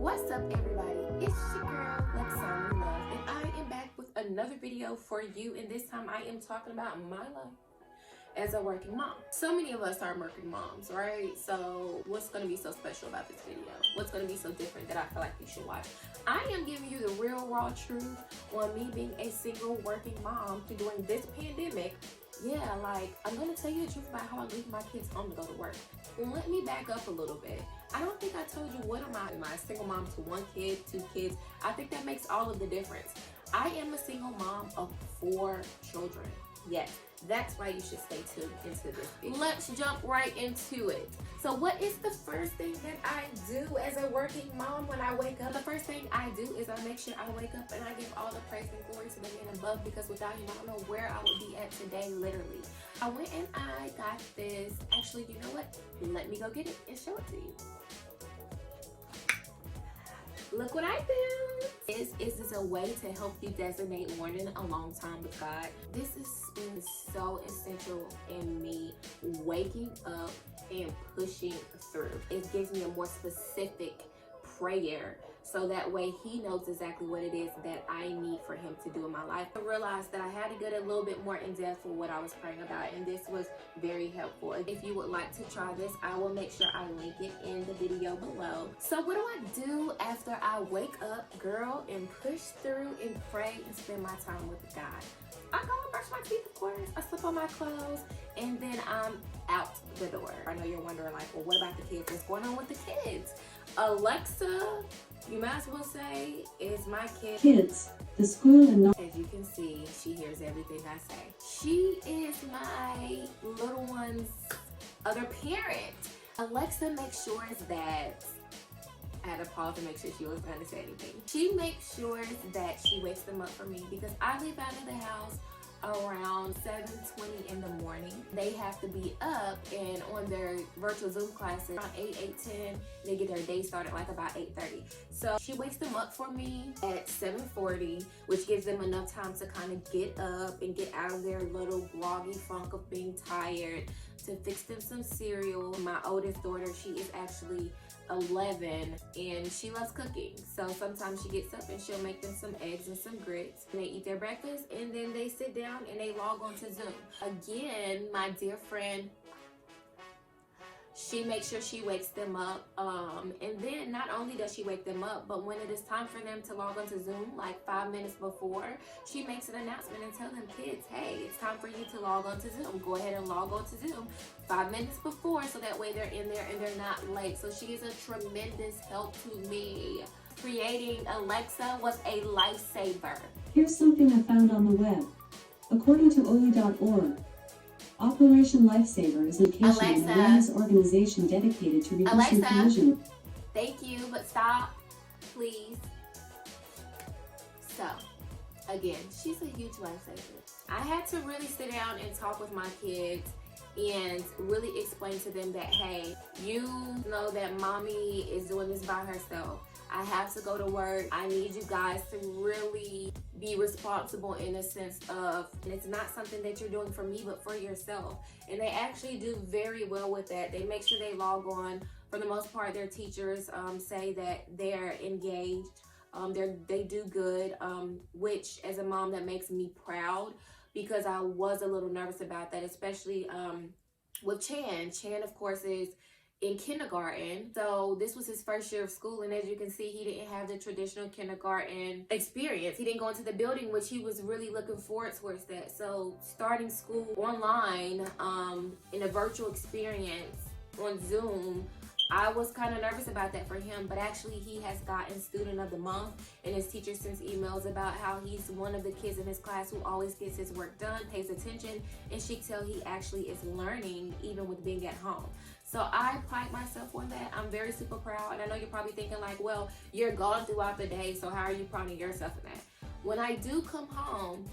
What's up, everybody? It's your girl, Lexandra Love, and I am back with another video for you. And this time I am talking about my life as a working mom. So many of us are working moms, right? So what's going to be so special about this video? What's going to be so different that I feel like you should watch? I am giving you the real raw truth on me being a single working mom during this pandemic. Yeah, like, I'm going to tell you the truth about how I leave my kids home to go to work. Let me back up a little bit. I don't think I told you what am I a single mom to 1 kid, 2 kids. I think that makes all of the difference. I am a single mom of 4 children. Yes, that's why you should stay tuned into this video. Let's jump right into it. So what is the first thing that I do as a working mom when I wake up? The first thing I do is I make sure I wake up and I give all the praise and glory to the man above, because without him, I don't know where I would be at today, literally. I went and I got this. Actually, you know what? Let me go get it and show it to you. Look what I found. This is a way to help you designate morning alone time with God. This has been so essential in me waking up and pushing through. It gives me a more specific prayer, so that way he knows exactly what it is that I need for him to do in my life. I realized that I had to get a little bit more in depth with what I was praying about, and this was very helpful. If you would like to try this, I will make sure I link it in the video below. So what do I do after I wake up, girl, and push through and pray and spend my time with God? I go and brush my teeth, of course. I slip on my clothes, and then I'm out the door. I know you're wondering, like, well, what about the kids? What's going on with the kids? Alexa, you might as well say, is my kid. Kids, the school and not. As you can see, she hears everything I say. She is my little one's other parent. Alexa makes sure that, I had to pause to make sure she wasn't going to say anything. She makes sure that she wakes them up for me, because I leave out of the house around 7:20 in the morning. They have to be up and on their virtual Zoom classes around 8:10. They get their day started like about 8:30. So she wakes them up for me at 7:40, which gives them enough time to kind of get up and get out of their little groggy funk of being tired, to fix them some cereal. My oldest daughter, she is actually 11 and she loves cooking, so sometimes she gets up and she'll make them some eggs and some grits, and they eat their breakfast, and then they sit down and they log on to Zoom. Again, my dear friend, she makes sure she wakes them up, and then not only does she wake them up, but when it is time for them to log on to Zoom, like 5 minutes before, she makes an announcement and tell them, kids, hey, it's time for you to log on to Zoom. Go ahead and log on to Zoom 5 minutes before, so that way they're in there and they're not late. So she is a tremendous help to me. Creating Alexa was a lifesaver. Here's something I found on the web. According to oli.org, Operation Lifesaver is an education and awareness organization dedicated to reducing collision. Thank you, but stop, please. So, again, she's a huge lifesaver. I had to really sit down and talk with my kids and really explain to them that, hey, you know that mommy is doing this by herself. I have to go to work. I need you guys to really be responsible in a sense of, and it's not something that you're doing for me, but for yourself. And they actually do very well with that. They make sure they log on. For the most part, their teachers say that they're engaged. They do good, which as a mom, that makes me proud, because I was a little nervous about that, especially with Chan. Chan, of course, is in kindergarten, so this was his first year of school, and as you can see, he didn't have the traditional kindergarten experience. He didn't go into the building, which he was really looking forward towards that. So starting school online in a virtual experience on Zoom, I was kind of nervous about that for him, but actually he has gotten Student of the Month, and his teacher sends emails about how he's one of the kids in his class who always gets his work done, pays attention, and she can tell he actually is learning even with being at home. So I pride myself on that. I'm very super proud, and I know you're probably thinking like, well, you're gone throughout the day, so how are you prouding yourself in that? When I do come home,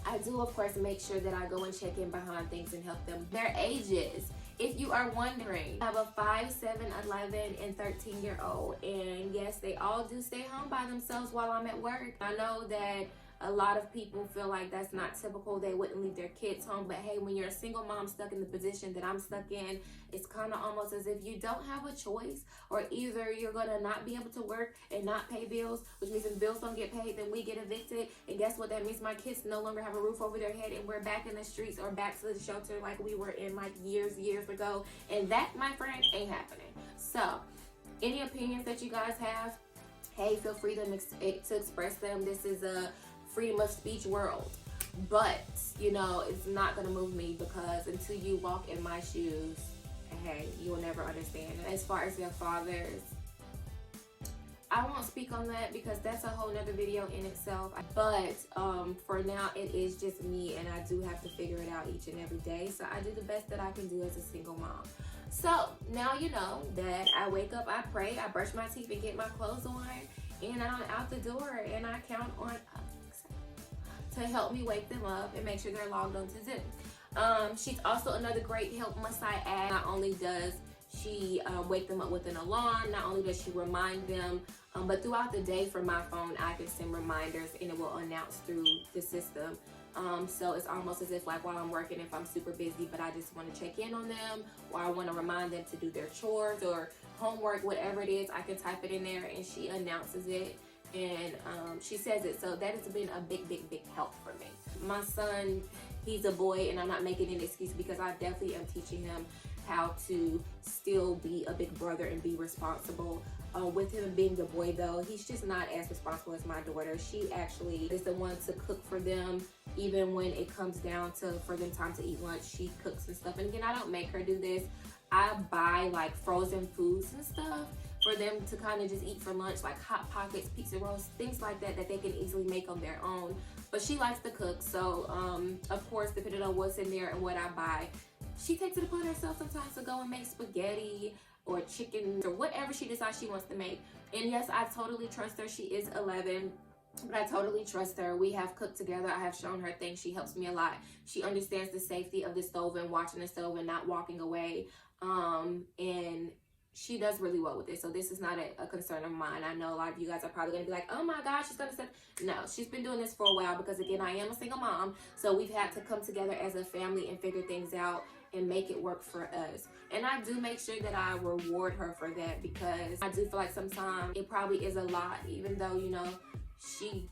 I do, of course, make sure that I go and check in behind things and help them. Their ages, if you are wondering, I have a 5, 7, 11, and 13-year-old. And yes, they all do stay home by themselves while I'm at work. I know that A lot of people feel like that's not typical. They wouldn't leave their kids home. But hey, when you're a single mom stuck in the position that I'm stuck in, it's kind of almost as if you don't have a choice, or either you're going to not be able to work and not pay bills, which means if bills don't get paid, then we get evicted. And guess what? That means my kids no longer have a roof over their head, and we're back in the streets or back to the shelter like we were in like years ago. And that, my friend, ain't happening. So any opinions that you guys have, hey, feel free to express them. This is a freedom of speech world. But, you know, it's not going to move me, because until you walk in my shoes, hey, you will never understand. And as far as their fathers, I won't speak on that because that's a whole nother video in itself. But for now, it is just me, and I do have to figure it out each and every day. So I do the best that I can do as a single mom. So now you know that I wake up, I pray, I brush my teeth and get my clothes on, and I'm out the door, and I count on Alexa to help me wake them up and make sure they're logged on to Zoom. She's also another great help must I add. Not only does she wake them up with an alarm, not only does she remind them, but throughout the day from my phone, I can send reminders and it will announce through the system. So it's almost as if like while I'm working, if I'm super busy, but I just want to check in on them, or I want to remind them to do their chores or homework, whatever it is, I can type it in there and she announces it, and she says it. So that has been a big help for me. My son, he's a boy, and I'm not making an excuse because I definitely am teaching him how to still be a big brother and be responsible. With him being a boy though, he's just not as responsible as my daughter. She actually is the one to cook for them. Even when it comes down to for them time to eat lunch, she cooks and stuff. And again, I don't make her do this. I buy like frozen foods and stuff for them to kind of just eat for lunch, like Hot Pockets, pizza rolls, things like that that they can easily make on their own. But she likes to cook, so of course, depending on what's in there and what I buy, she takes it upon herself sometimes to go and make spaghetti or chicken or whatever she decides she wants to make. And yes, I totally trust her. She is 11, but I totally trust her. We have cooked together. I have shown her things. She helps me a lot. She understands the safety of the stove and watching the stove and not walking away. And she does really well with it. So this is not a concern of mine. I know a lot of you guys are probably going to be like, oh my gosh, she's going to say, no, she's been doing this for a while because again, I am a single mom. So we've had to come together as a family and figure things out and make it work for us. And I do make sure that I reward her for that, because I do feel like sometimes it probably is a lot, even though, you know, she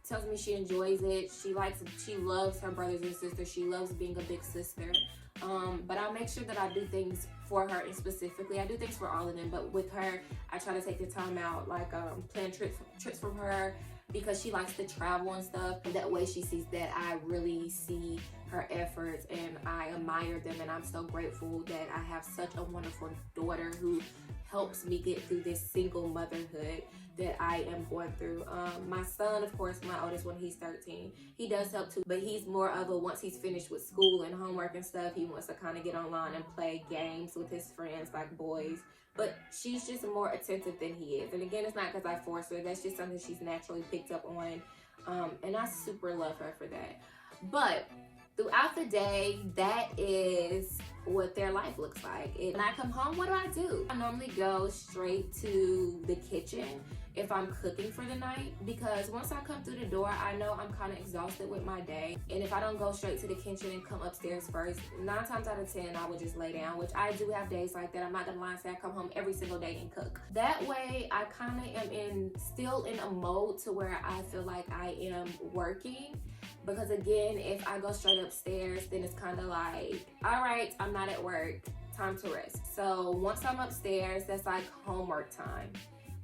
tells me she enjoys it. She loves her brothers and sisters. She loves being a big sister. But I make sure that I do things for her, and specifically I do things for all of them, but with her I try to take the time out, like plan trips from her, because she likes to travel and stuff. That way she sees that I really see her efforts and I admire them, and I'm so grateful that I have such a wonderful daughter who helps me get through this single motherhood that I am going through. My son, of course, my oldest one, he's 13. He does help too, but he's more of a, once he's finished with school and homework and stuff, he wants to kind of get online and play games with his friends like boys. But she's just more attentive than he is. And again, it's not because I force her. That's just something she's naturally picked up on. And I super love her for that. But throughout the day, that is what their life looks like. And when I come home, what do? I normally go straight to the kitchen if I'm cooking for the night, because once I come through the door, I know I'm kind of exhausted with my day. And if I don't go straight to the kitchen and come upstairs first, 9 times out of 10, I would just lay down, which I do have days like that. I'm not gonna lie and say I come home every single day and cook. That way, I kind of am still in a mode to where I feel like I am working. Because again, if I go straight upstairs, then it's kind of like, all right, I'm not at work, time to rest. So once I'm upstairs, that's like homework time.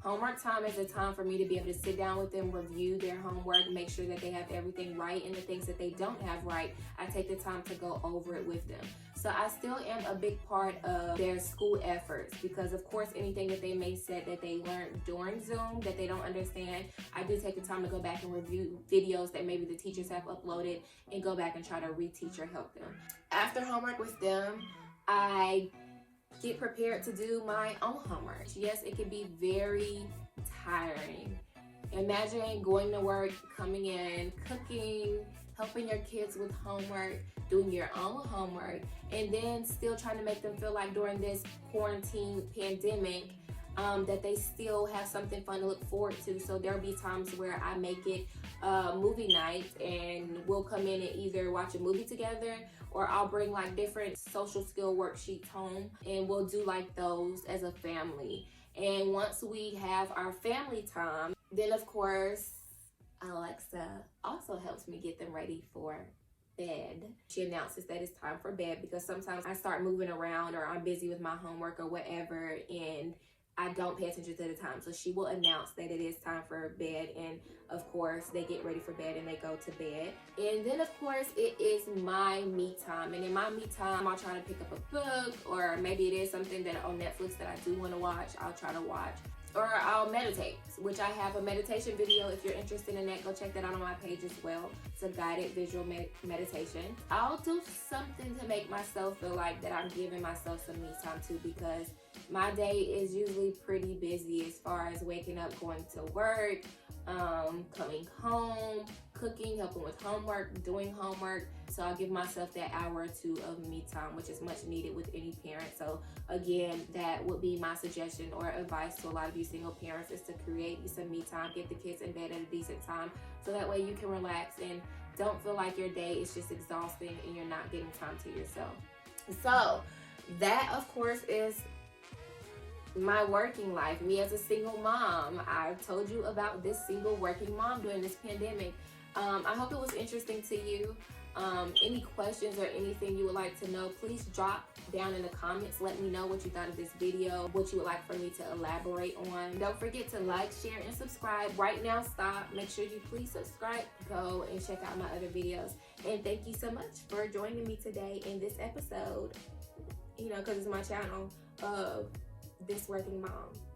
Homework time is a time for me to be able to sit down with them, review their homework, make sure that they have everything right, and the things that they don't have right, I take the time to go over it with them. So I still am a big part of their school efforts, because of course anything that they may say that they learned during Zoom that they don't understand, I do take the time to go back and review videos that maybe the teachers have uploaded and go back and try to reteach or help them. After homework with them, I get prepared to do my own homework. Yes, it can be very tiring. Imagine going to work, coming in, cooking, helping your kids with homework, doing your own homework, and then still trying to make them feel like during this quarantine pandemic, that they still have something fun to look forward to. So there'll be times where I make it movie night, and we'll come in and either watch a movie together, or I'll bring like different social skill worksheets home, and we'll do like those as a family. And once we have our family time, then of course Alexa also helps me get them ready for bed. She announces that it's time for bed, because sometimes I start moving around or I'm busy with my homework or whatever, and I don't pay attention to the time. So she will announce that it is time for bed, and of course they get ready for bed and they go to bed. And then of course it is my me time, and in my me time I'll try to pick up a book, or maybe it is something that on Netflix that I do want to watch, I'll try to watch. Or I'll meditate, which I have a meditation video. If you're interested in that, go check that out on my page as well. It's a guided visual meditation. I'll do something to make myself feel like that I'm giving myself some me time too, because my day is usually pretty busy as far as waking up, going to work, coming home, cooking, helping with homework, doing homework. So I'll give myself that hour or two of me time, which is much needed with any parent. So again, that would be my suggestion or advice to a lot of you single parents, is to create some me time, get the kids in bed at a decent time, so that way you can relax and don't feel like your day is just exhausting and you're not getting time to yourself. So that of course is my working life, me as a single mom. I've told you about this single working mom during this pandemic. I hope it was interesting to you. Any questions or anything you would like to know, please drop down in the comments. Let me know what you thought of this video, what you would like for me to elaborate on. Don't forget to like, share, and subscribe. Right now, stop. Make sure you please subscribe. Go and check out my other videos. And thank you so much for joining me today in this episode, because it's my channel of This Working Mom.